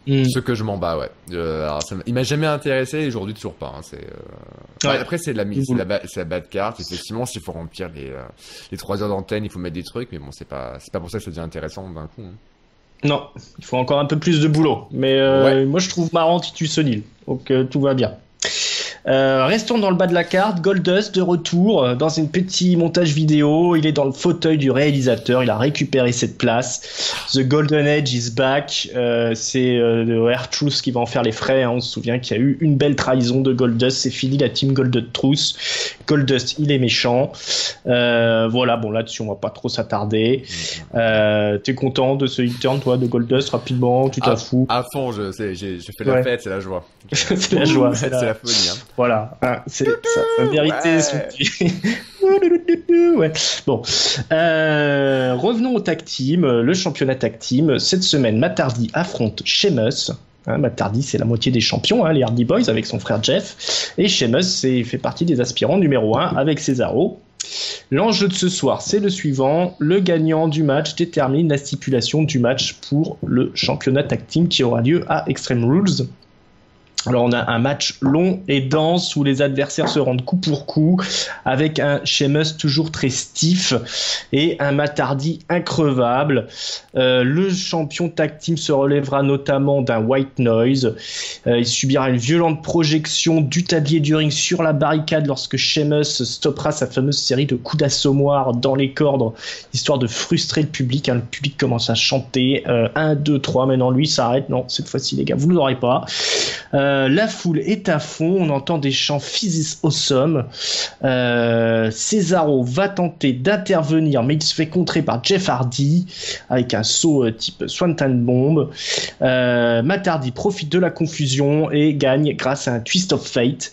Ce que je m'en bats, ouais. Alors, il m'a jamais intéressé et aujourd'hui toujours pas. Hein. Après c'est la bad card. Effectivement, s'il faut remplir les 3 heures d'antenne, il faut mettre des trucs, mais bon c'est pas pour ça que ça devient intéressant d'un coup. Hein.
Non, il faut encore un peu plus de boulot. Mais moi je trouve marrant Titus O'Neil, donc tout va bien. Restons dans le bas de la carte. Goldust de retour dans un petit montage vidéo. Il est dans le fauteuil du réalisateur. Il a récupéré cette place. The Golden Age is back. C'est le R-Truth qui va en faire les frais. Hein. On se souvient qu'il y a eu une belle trahison de Goldust. C'est fini la team Goldust. Goldust, il est méchant. Voilà, bon là-dessus on va pas trop s'attarder. T'es content de ce hit turn, toi, de Goldust, rapidement? Tu t'en fous?
À fond, je fais la fête, c'est la joie.
C'est la joie, c'est
la folie. Hein.
Voilà, hein, c'est ça. Ça méritait son petit. Ouais. Bon, revenons au tag team, le championnat tag team. Cette semaine, Matt Hardy affronte Sheamus. Hein, Matt Hardy, c'est la moitié des champions, les Hardy Boys avec son frère Jeff. Et Sheamus fait partie des aspirants numéro 1 avec Cesaro. L'enjeu de ce soir, c'est le suivant. Le gagnant du match détermine la stipulation du match pour le championnat tag team qui aura lieu à Extreme Rules. Alors on a un match long et dense où les adversaires se rendent coup pour coup avec un Sheamus toujours très stiff et un Matt Hardy increvable. Le champion tag team se relèvera notamment d'un White Noise. Il subira une violente projection du tablier du ring sur la barricade lorsque Sheamus stoppera sa fameuse série de coups d'assommoir dans les cordes, histoire de frustrer le public. Le public commence à chanter 1, 2, 3, maintenant lui s'arrête. Non, cette fois-ci les gars, vous ne l'aurez pas. La foule est à fond, on entend des chants Physis Awesome. Cesaro va tenter d'intervenir, mais il se fait contrer par Jeff Hardy avec un saut type Swanton Bomb. Matt Hardy profite de la confusion et gagne grâce à un Twist of Fate.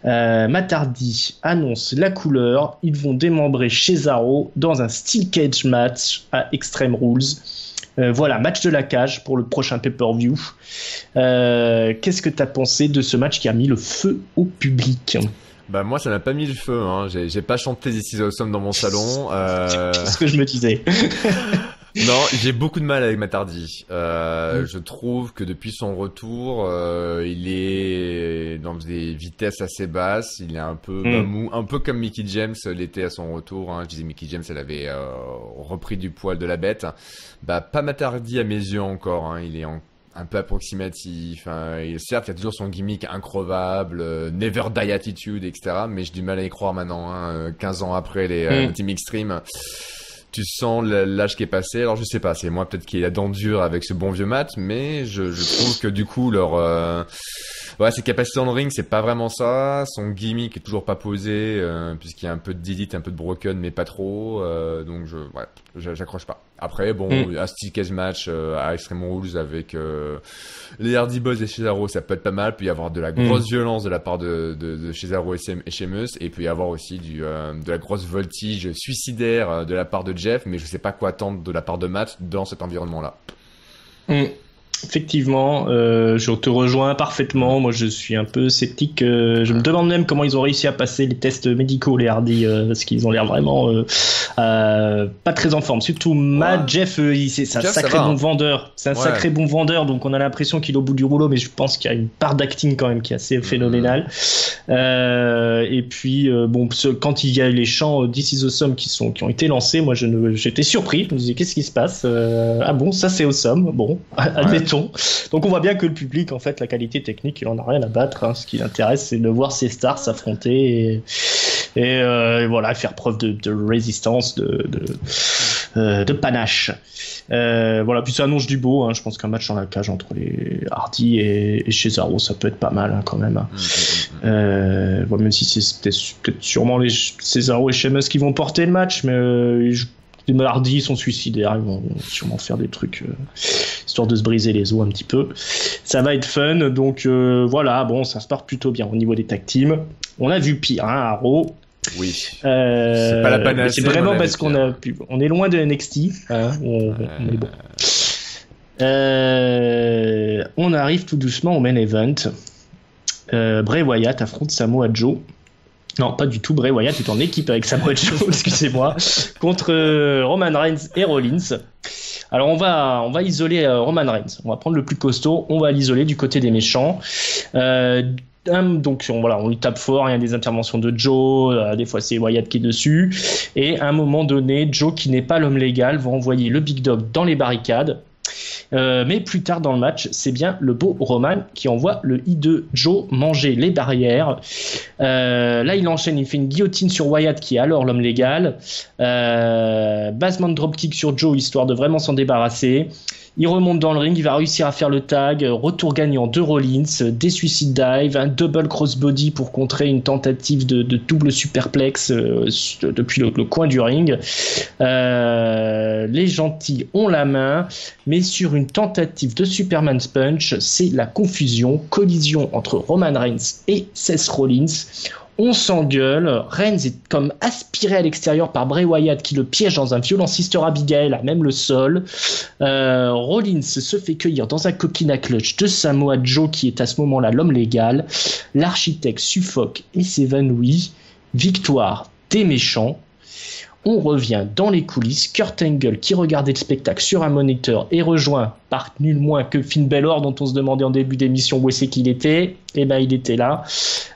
Matt Hardy annonce la couleur, ils vont démembrer Cesaro dans un Steel Cage match à Extreme Rules. Voilà, match de la cage pour le prochain pay-per-view. Qu'est-ce que tu as pensé de ce match qui a mis le feu au public ?
Bah moi ça m'a pas mis le feu, hein. J'ai pas chanté This Is Awesome dans mon salon.
C'est ce que je me disais.
Non, j'ai beaucoup de mal avec Matt Hardy. Je trouve que depuis son retour, il est dans des vitesses assez basses. Il est un peu mou, un peu comme Mickie James l'était à son retour. Hein. Je disais Mickie James, elle avait repris du poil de la bête. Bah pas Matt Hardy à mes yeux encore. Hein. Il est un peu approximatif. Hein. Certes, il y a toujours son gimmick increvable, never die attitude, etc. Mais j'ai du mal à y croire maintenant, hein, 15 ans après les Team Extreme. Tu sens l'âge qui est passé. Alors je sais pas, c'est moi peut-être qui ai la dent dure avec ce bon vieux Matt, mais je trouve que du coup ses capacités dans le ring, c'est pas vraiment ça. Son gimmick est toujours pas posé, puisqu'il y a un peu de delete, un peu de broken, mais pas trop. Donc j'accroche pas. Après, un Steel Cage match à Extreme Rules avec les Hardy Boys et Cesaro, ça peut être pas mal. Il peut y avoir de la grosse violence de la part de Cesaro et Sheamus, et il peut y avoir aussi de la grosse voltige suicidaire de la part de Jeff, mais je sais pas quoi attendre de la part de Matt dans cet environnement-là.
Effectivement, je te rejoins parfaitement. Moi, je suis un peu sceptique. Je me demande même comment ils ont réussi à passer les tests médicaux, les Hardy, parce qu'ils ont l'air vraiment pas très en forme. Surtout Matt, Jeff, c'est un sacré bon vendeur. C'est un sacré bon vendeur, donc on a l'impression qu'il est au bout du rouleau, mais je pense qu'il y a une part d'acting quand même qui est assez phénoménale. Et puis, quand il y a les chants This Is Awesome qui ont été lancés, moi, j'étais surpris. Je me disais, qu'est-ce qui se passe ? Ah bon, ça c'est awesome. Bon, admettons. Donc on voit bien que le public, en fait, la qualité technique, il en a rien à battre. Hein. Ce qui l'intéresse, c'est de voir ces stars s'affronter et voilà, faire preuve de résistance, de panache. Voilà, puis ça annonce du beau. Hein. Je pense qu'un match dans la cage entre les Hardy et Cesaro, ça peut être pas mal, hein, quand même. Hein. Même si c'est peut-être sûrement les Cesaro et Sheamus qui vont porter le match, mais les Hardy sont suicidaires, ils vont sûrement faire des trucs histoire de se briser les os un petit peu. Ça va être fun, donc voilà, bon, ça se part plutôt bien au niveau des tag teams. On a vu pire, hein, à Raw.
Oui. C'est pas la panacée.
C'est vraiment parce qu'on est loin de NXT. Hein, on est bon. On arrive tout doucement au main event. Bray Wyatt affronte Samoa Joe. Non, pas du tout. Bray Wyatt est en équipe avec Samoa Joe, excusez-moi, contre Roman Reigns et Rollins. Alors on va isoler Roman Reigns. On va prendre le plus costaud. On va l'isoler du côté des méchants. Donc on lui tape fort. Il y a des interventions de Joe. Des fois c'est Wyatt qui est dessus. Et à un moment donné, Joe, qui n'est pas l'homme légal, va envoyer le Big Dog dans les barricades. Mais plus tard dans le match, c'est bien le beau Roman qui envoie le I2 Joe manger les barrières. Là, il enchaîne, il fait une guillotine sur Wyatt qui est alors l'homme légal. Basement dropkick sur Joe histoire de vraiment s'en débarrasser. Il remonte dans le ring, il va réussir à faire le tag, retour gagnant de Rollins, des suicide dive, un double crossbody pour contrer une tentative de double superplex depuis le coin du ring. Les gentils ont la main, mais sur une tentative de Superman's Punch, c'est la confusion, collision entre Roman Reigns et Seth Rollins. On s'engueule, Reigns est comme aspiré à l'extérieur par Bray Wyatt qui le piège dans un violent Sister Abigail à même le sol. Rollins se fait cueillir dans un coquina clutch de Samoa Joe qui est à ce moment-là l'homme légal. L'architecte suffoque et s'évanouit. Victoire des méchants. On revient dans les coulisses. Kurt Angle, qui regardait le spectacle sur un moniteur, est rejoint par nul moins que Finn Balor, dont on se demandait en début d'émission où c'est qu'il était. Et ben il était là.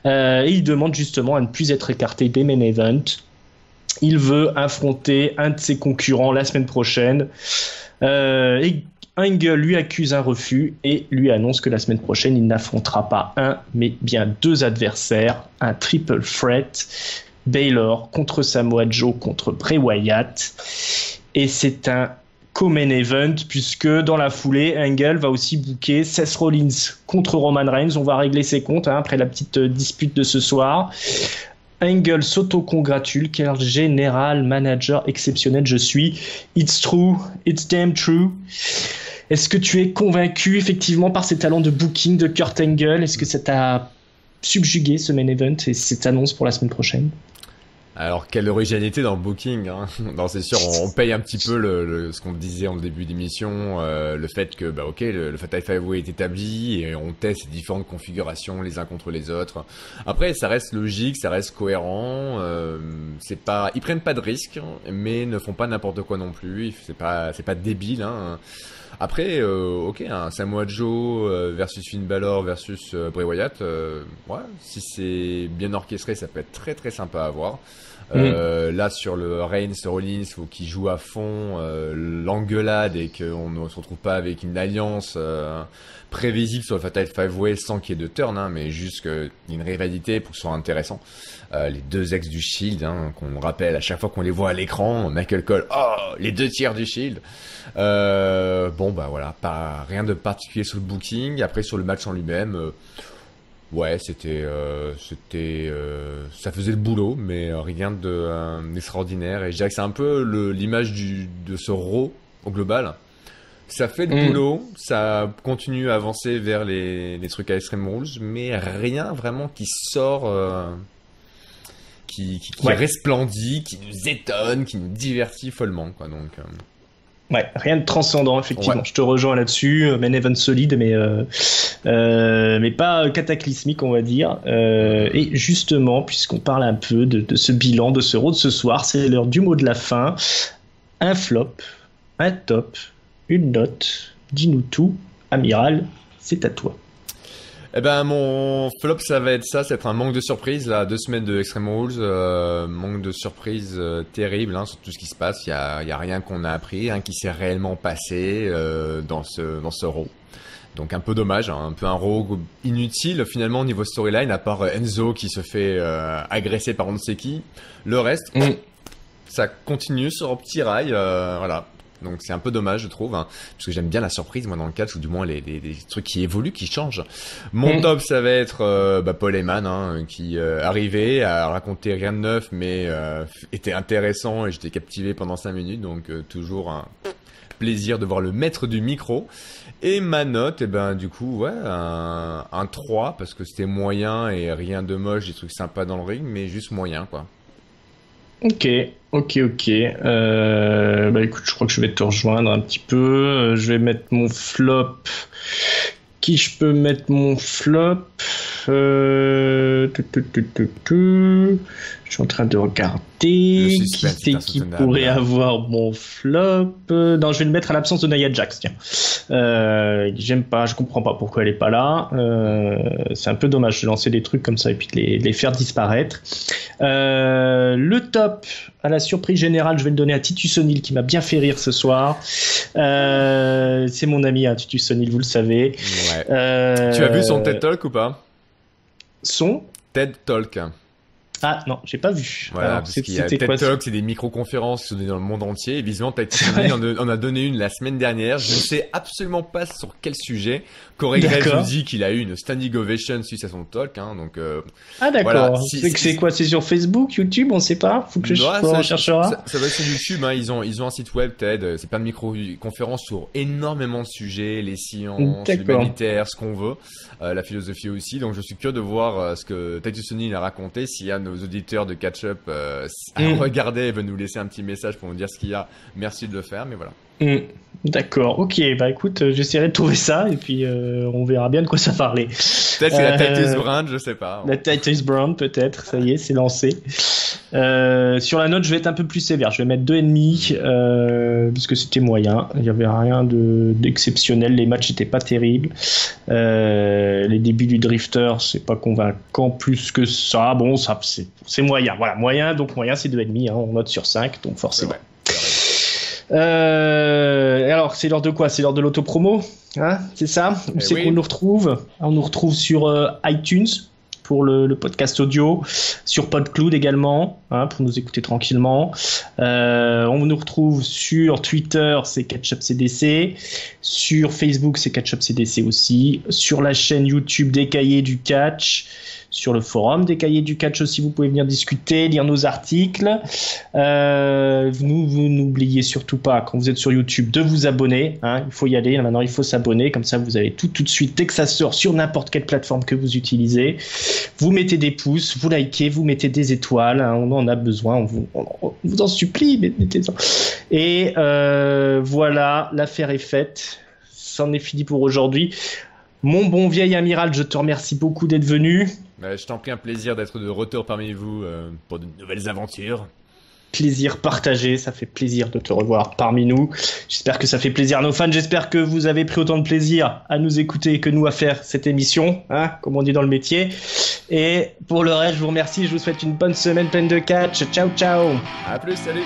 Et il demande justement à ne plus être écarté des main events. Il veut affronter un de ses concurrents la semaine prochaine. Et Angle lui accuse un refus et lui annonce que la semaine prochaine, il n'affrontera pas un, mais bien 2 adversaires. Un triple threat. Baylor contre Samoa Joe contre Bray Wyatt. Et c'est un co-main event puisque dans la foulée, Angle va aussi booker Seth Rollins contre Roman Reigns. On va régler ses comptes après la petite dispute de ce soir. Angle s'auto-congratule. Quel général manager exceptionnel je suis. It's true, it's damn true. Est-ce que tu es convaincu effectivement par ses talents de booking de Kurt Angle? Est-ce que ça t'a subjugué ce main event et cette annonce pour la semaine prochaine?
Alors, quelle originalité dans le booking, hein. Non, c'est sûr, on paye un petit peu ce qu'on disait en début d'émission, le fait que, bah, ok, le Fatal 5-Way est établi et on teste ces différentes configurations les uns contre les autres. Après, ça reste logique, ça reste cohérent, ils prennent pas de risques, mais ne font pas n'importe quoi non plus, c'est pas débile, hein. Après, ok, un Samoa Joe versus Finn Balor versus Bray Wyatt, ouais, si c'est bien orchestré, ça peut être très très sympa à voir. Là, sur le Reigns Rollins, faut qu'ils jouent à fond l'engueulade et qu'on ne se retrouve pas avec une alliance prévisible sur le Fatal 5-Way sans qu'il y ait de turn, hein, mais juste qu'il y ait une rivalité pour que ce soit intéressant. Les 2 ex du Shield, hein, qu'on rappelle à chaque fois qu'on les voit à l'écran, Michael Cole, les 2 tiers du Shield. Bon, bah voilà, rien de particulier sur le booking. Après, sur le match en lui-même, ouais, ça faisait le boulot, mais rien d'extraordinaire. Et je dirais que c'est un peu l'image de ce Raw au global. Ça fait le boulot, ça continue à avancer vers les trucs à Extreme Rules, mais rien vraiment qui sort, qui resplendit, qui nous étonne, qui nous divertit follement, quoi. Donc.
Ouais, rien de transcendant, effectivement.
Ouais.
Je te rejoins là-dessus. Main event solide, mais pas cataclysmique, on va dire. Et justement, puisqu'on parle un peu de ce bilan, de ce Raw de ce soir, c'est l'heure du mot de la fin. Un flop, un top, une note. Dis-nous tout. Amiral, c'est à toi.
Eh ben, mon flop, ça va être un manque de surprise, là, 2 semaines de Extreme Rules, manque de surprise terrible, hein, sur tout ce qui se passe. Il y a rien qu'on a appris, hein, qui s'est réellement passé dans ce Raw. Donc un peu dommage, hein, un peu un Raw inutile finalement au niveau storyline, à part Enzo qui se fait agresser par on ne sait qui. Le reste, ça continue sur un petit rail, voilà. Donc c'est un peu dommage, je trouve, hein, parce que j'aime bien la surprise, moi, dans le catch, ou du moins les trucs qui évoluent, qui changent. Mon top, ça va être Paul Heyman, hein, qui arrivait à raconter rien de neuf, mais était intéressant, et j'étais captivé pendant 5 minutes, donc toujours un plaisir de voir le maître du micro. Et ma note, du coup, ouais, un 3, parce que c'était moyen, et rien de moche, des trucs sympas dans le ring, mais juste moyen, quoi.
Ok. Écoute, je crois que je vais te rejoindre un petit peu. Je vais mettre mon flop. Qui je peux mettre mon flop? Je suis en train de regarder. Qui c'est qui pourrait avoir mon flop? Non, je vais le mettre à l'absence de Nia Jax, tiens. J'aime pas, je comprends pas pourquoi elle est pas là. C'est un peu dommage de lancer des trucs comme ça et puis de les faire disparaître. Le top, à la surprise générale, je vais le donner à Titus O'Neil qui m'a bien fait rire ce soir. C'est mon ami, hein, Titus O'Neil, vous le savez.
Ouais. Tu as vu son TED Talk ou pas?
Son
TED Talk.
Ah non, j'ai pas vu.
Voilà,
alors,
parce qu'il y a TED Talk, c'est des micro-conférences qui sont données dans le monde entier. Et visiblement, Titus O'Neil en a donné une la semaine dernière. Je ne sais absolument pas sur quel sujet. Corey Graves nous dit qu'il a eu une standing ovation suite à son talk, hein, donc.
Ah d'accord.
Voilà.
C'est quoi? C'est sur Facebook, YouTube, on sait pas. Faut que je cherchera.
Ça va être sur YouTube. Hein. Ils ont un site web TED. C'est plein de micro-conférences sur énormément de sujets, les sciences, l'humanitaire, ce qu'on veut, la philosophie aussi. Donc je suis curieux de voir ce que Titus O'Neil a raconté. S'il y a nos auditeurs de catch-up à regarder et veulent nous laisser un petit message pour nous dire ce qu'il y a, merci de le faire. Mais voilà.
D'accord, ok, bah écoute, j'essaierai de trouver ça et puis on verra bien de quoi ça parlait.
Peut-être c'est la Titus Brand, je sais pas.
La Titus Brand, peut-être, ça y est, c'est lancé. Sur la note, je vais être un peu plus sévère, je vais mettre 2,5 parce que c'était moyen, il n'y avait rien d'exceptionnel, les matchs n'étaient pas terribles. Les débuts du Drifter, c'est pas convaincant plus que ça. Bon, ça c'est moyen, voilà, moyen, donc moyen c'est 2,5, on note sur 5, donc forcément. Alors, c'est l'heure de quoi? C'est l'heure de l'autopromo, hein, c'est ça? Où c'est qu'on nous retrouve? On nous retrouve sur iTunes pour le podcast audio, sur PodCloud également, hein, pour nous écouter tranquillement. On nous retrouve sur Twitter, c'est CatchUpCDC, sur Facebook, c'est CatchUpCDC aussi, sur la chaîne YouTube des Cahiers du Catch, sur le forum des Cahiers du Catch aussi, vous pouvez venir discuter, lire nos articles. Vous n'oubliez surtout pas, quand vous êtes sur YouTube, de vous abonner, hein, il faut y aller, maintenant il faut s'abonner, comme ça vous avez tout de suite, dès que ça sort sur n'importe quelle plateforme que vous utilisez, vous mettez des pouces, vous likez, vous mettez des étoiles, hein, on en a besoin, on vous en supplie, mettez-en. Et voilà, l'affaire est faite, c'en est fini pour aujourd'hui. Mon bon vieil amiral, je te remercie beaucoup d'être venu.
Je t'en prie, un plaisir d'être de retour parmi vous pour de nouvelles aventures.
Plaisir partagé, ça fait plaisir de te revoir parmi nous. J'espère que ça fait plaisir à nos fans, j'espère que vous avez pris autant de plaisir à nous écouter que nous à faire cette émission, hein, comme on dit dans le métier. Et pour le reste, je vous remercie, je vous souhaite une bonne semaine pleine de catch. Ciao, ciao.
À plus, salut.